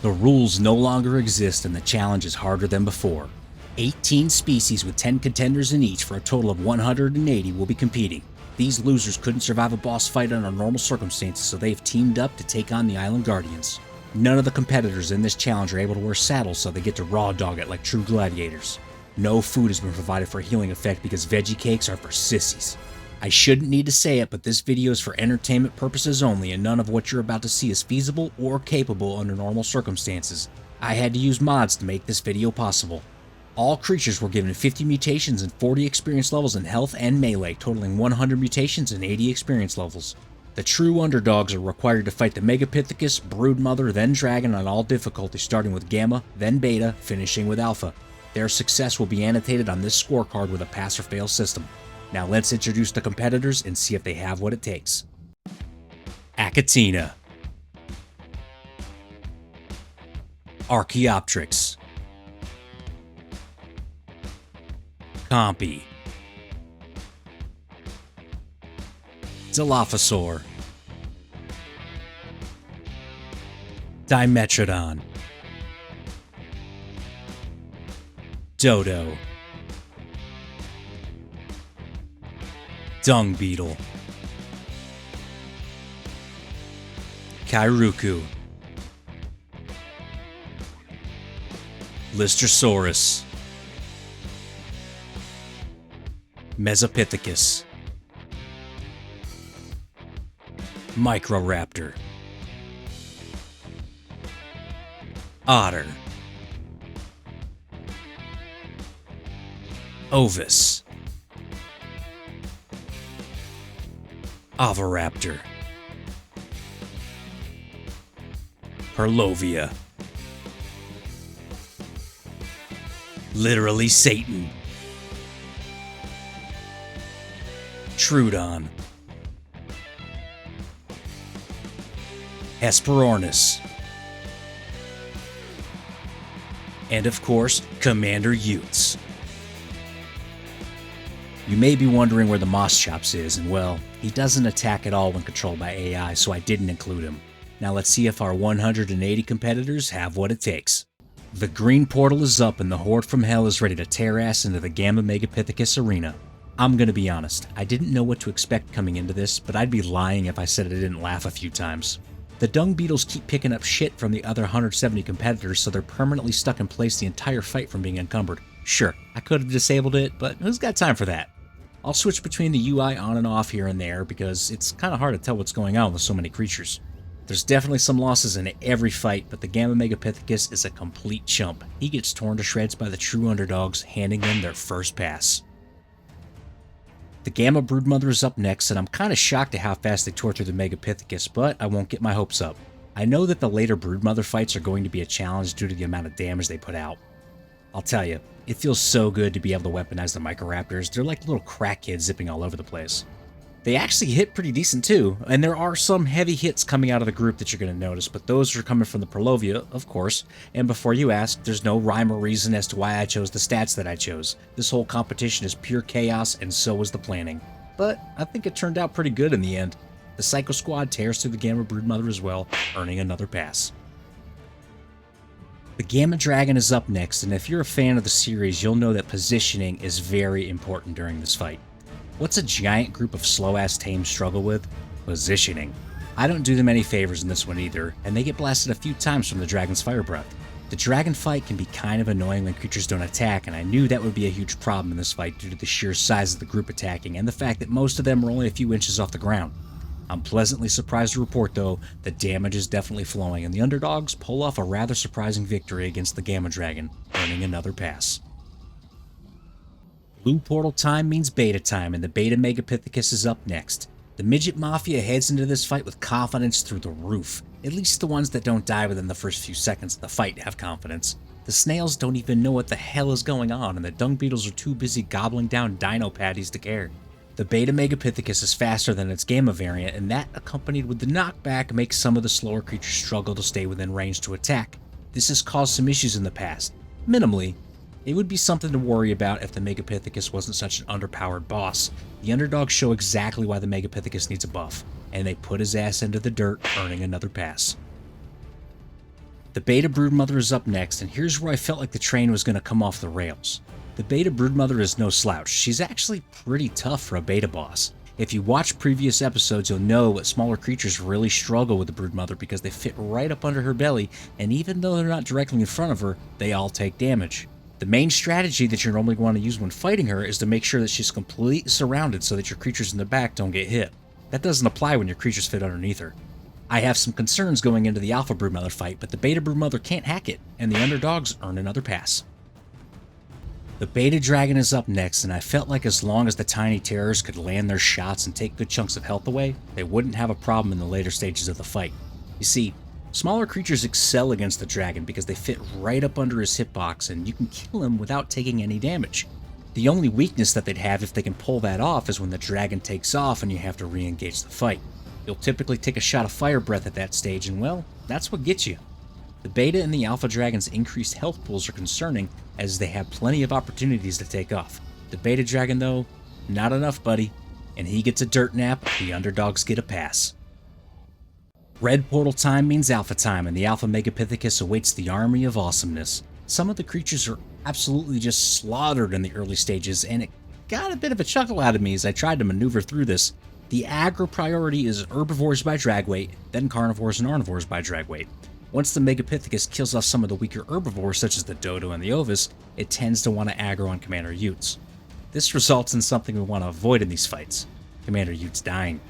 The rules no longer exist and the challenge is harder than before. 18 species with 10 contenders in each for a total of 180 will be competing. These losers couldn't survive a boss fight under normal circumstances, so they've teamed up to take on the Island Guardians. None of the competitors in this challenge are able to wear saddles, so they get to raw dog it like true gladiators. No food has been provided for a healing effect because veggie cakes are for sissies. I shouldn't need to say it, but this video is for entertainment purposes only, and none of what you're about to see is feasible or capable under normal circumstances. I had to use mods to make this video possible. All creatures were given 50 mutations and 40 experience levels in health and melee, totaling 100 mutations and 80 experience levels. The true underdogs are required to fight the Megapithecus, Broodmother, then Dragon on all difficulties, starting with Gamma, then Beta, finishing with Alpha. Their success will be annotated on this scorecard with a pass or fail system. Now let's introduce the competitors and see if they have what it takes. Achatina, Archaeopteryx, Compy, Dilophosaur, Dimetrodon, Dodo, Dung Beetle, Kairuku, Lystrosaurus, Mesopithecus, Microraptor, Otter, Ovis, Oviraptor, Purlovia, literally Satan, Troodon, Hesperornis, and of course, Commander Utes. You may be wondering where the Moschops is, and well, he doesn't attack at all when controlled by AI, so I didn't include him. Now let's see if our 180 competitors have what it takes. The green portal is up and the horde from hell is ready to tear ass into the Gamma Megapithecus arena. I'm gonna be honest, I didn't know what to expect coming into this, but I'd be lying if I said I didn't laugh a few times. The Dung Beetles keep picking up shit from the other 170 competitors, so they're permanently stuck in place the entire fight from being encumbered. Sure, I could have disabled it, but who's got time for that? I'll switch between the UI on and off here and there because it's kind of hard to tell what's going on with so many creatures. There's definitely some losses in every fight, but the Gamma Megapithecus is a complete chump. He gets torn to shreds by the true underdogs, handing them their first pass. The Gamma Broodmother is up next, and I'm kind of shocked at how fast they tore through the Megapithecus, but I won't get my hopes up. I know that the later Broodmother fights are going to be a challenge due to the amount of damage they put out. I'll tell you, it feels so good to be able to weaponize the Microraptors. They're like little crackheads zipping all over the place. They actually hit pretty decent too, and there are some heavy hits coming out of the group that you're going to notice, but those are coming from the Purlovia, of course, and before you ask, there's no rhyme or reason as to why I chose the stats that I chose. This whole competition is pure chaos, and so was the planning. But I think it turned out pretty good in the end. The Psycho Squad tears through the Gamma Broodmother as well, earning another pass. The Gamma Dragon is up next, and if you're a fan of the series, you'll know that positioning is very important during this fight. What's a giant group of slow-ass tames struggle with? Positioning. I don't do them any favors in this one either, and they get blasted a few times from the dragon's fire breath. The dragon fight can be kind of annoying when creatures don't attack, and I knew that would be a huge problem in this fight due to the sheer size of the group attacking and the fact that most of them are only a few inches off the ground. I'm pleasantly surprised to report, though, that damage is definitely flowing, and the underdogs pull off a rather surprising victory against the Gamma Dragon, earning another pass. Blue portal time means beta time, and the Beta Megapithecus is up next. The Midget Mafia heads into this fight with confidence through the roof. At least the ones that don't die within the first few seconds of the fight have confidence. The snails don't even know what the hell is going on, and the Dung Beetles are too busy gobbling down dino patties to care. The Beta Megapithecus is faster than its Gamma variant, and that, accompanied with the knockback, makes some of the slower creatures struggle to stay within range to attack. This has caused some issues in the past. Minimally. It would be something to worry about if the Megapithecus wasn't such an underpowered boss. The underdogs show exactly why the Megapithecus needs a buff, and they put his ass into the dirt, earning another pass. The beta broodmother is up next, and here's where I felt like the train was going to come off the rails. The beta broodmother is no slouch. She's actually pretty tough for a beta boss. If you watch previous episodes, you'll know that smaller creatures really struggle with the broodmother because they fit right up under her belly, and even though they're not directly in front of her, they all take damage. The main strategy that you're normally going to use when fighting her is to make sure that she's completely surrounded so that your creatures in the back don't get hit. That doesn't apply when your creatures fit underneath her. I have some concerns going into the alpha broodmother fight, but the beta broodmother can't hack it, and the underdogs earn another pass. The beta dragon is up next, and I felt like as long as the tiny terrors could land their shots and take good chunks of health away, they wouldn't have a problem in the later stages of the fight. You see, smaller creatures excel against the dragon because they fit right up under his hitbox and you can kill him without taking any damage. The only weakness that they'd have if they can pull that off is when the dragon takes off and you have to re-engage the fight. You'll typically take a shot of fire breath at that stage and well, that's what gets you. The beta and the alpha dragon's increased health pools are concerning as they have plenty of opportunities to take off. The beta dragon though, not enough buddy, and he gets a dirt nap, the underdogs get a pass. Red portal time means alpha time, and the alpha Megapithecus awaits the army of awesomeness. Some of the creatures are absolutely just slaughtered in the early stages, and it got a bit of a chuckle out of me as I tried to maneuver through this. The aggro priority is herbivores by drag weight, then carnivores and omnivores by drag weight. Once the Megapithecus kills off some of the weaker herbivores such as the Dodo and the Ovis, it tends to want to aggro on Commander Utes. This results in something we want to avoid in these fights, Commander Utes dying.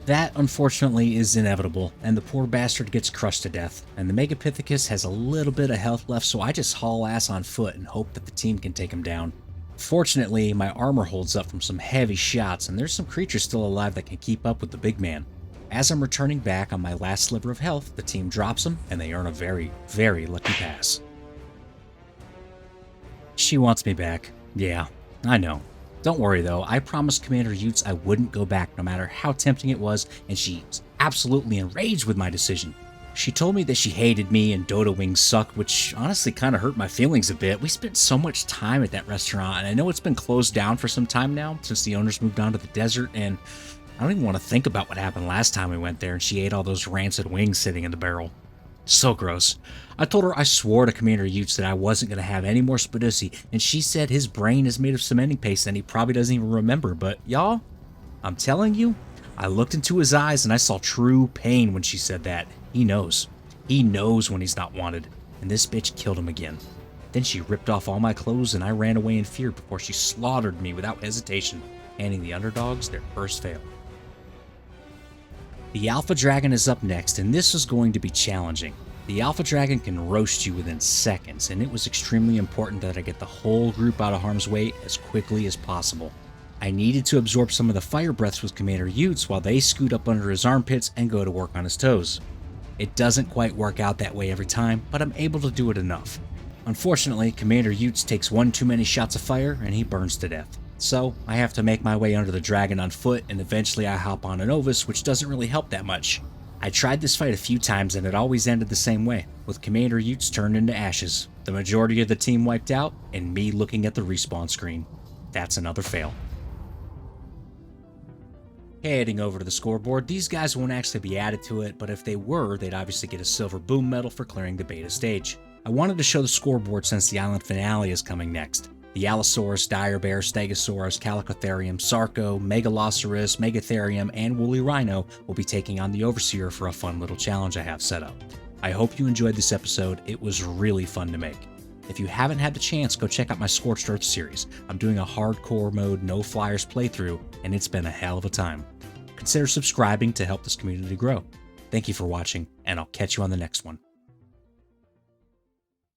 That, unfortunately, is inevitable, and the poor bastard gets crushed to death, and the Megapithecus has a little bit of health left, so I just haul ass on foot and hope that the team can take him down. Fortunately, my armor holds up from some heavy shots, and there's some creatures still alive that can keep up with the big man. As I'm returning back on my last sliver of health, the team drops him, and they earn a very, very lucky pass. She wants me back. Yeah, I know. Don't worry though, I promised Commander Utes I wouldn't go back no matter how tempting it was, and she's absolutely enraged with my decision. She told me that she hated me and Dodo wings suck, which honestly kind of hurt my feelings a bit. We spent so much time at that restaurant, and I know it's been closed down for some time now since the owners moved on to the desert, and I don't even want to think about what happened last time we went there and she ate all those rancid wings sitting in the barrel. So gross. I told her I swore to Commander Utes that I wasn't going to have any more Spadusi, and she said his brain is made of cementing paste and he probably doesn't even remember, but y'all, I'm telling you, I looked into his eyes and I saw true pain when she said that. He knows. He knows when he's not wanted, and this bitch killed him again. Then she ripped off all my clothes and I ran away in fear before she slaughtered me without hesitation, handing the underdogs their first fail. The Alpha Dragon is up next, and this is going to be challenging. The Alpha Dragon can roast you within seconds, and it was extremely important that I get the whole group out of harm's way as quickly as possible. I needed to absorb some of the fire breaths with Commander Utes while they scoot up under his armpits and go to work on his toes. It doesn't quite work out that way every time, but I'm able to do it enough. Unfortunately, Commander Utes takes one too many shots of fire and he burns to death. So I have to make my way under the dragon on foot, and eventually I hop on an Ovis, which doesn't really help that much. I tried this fight a few times and it always ended the same way, with Commander Utes turned into ashes, the majority of the team wiped out, and me looking at the respawn screen. That's another fail. Heading over to the scoreboard, these guys won't actually be added to it, but if they were, they'd obviously get a silver boom medal for clearing the beta stage. I wanted to show the scoreboard since the island finale is coming next. The Allosaurus, Dire Bear, Stegosaurus, Calicotherium, Sarco, Megalosaurus, Megatherium, and Woolly Rhino will be taking on the Overseer for a fun little challenge I have set up. I hope you enjoyed this episode. It was really fun to make. If you haven't had the chance, go check out my Scorched Earth series. I'm doing a hardcore mode, no flyers playthrough, and it's been a hell of a time. Consider subscribing to help this community grow. Thank you for watching, and I'll catch you on the next one.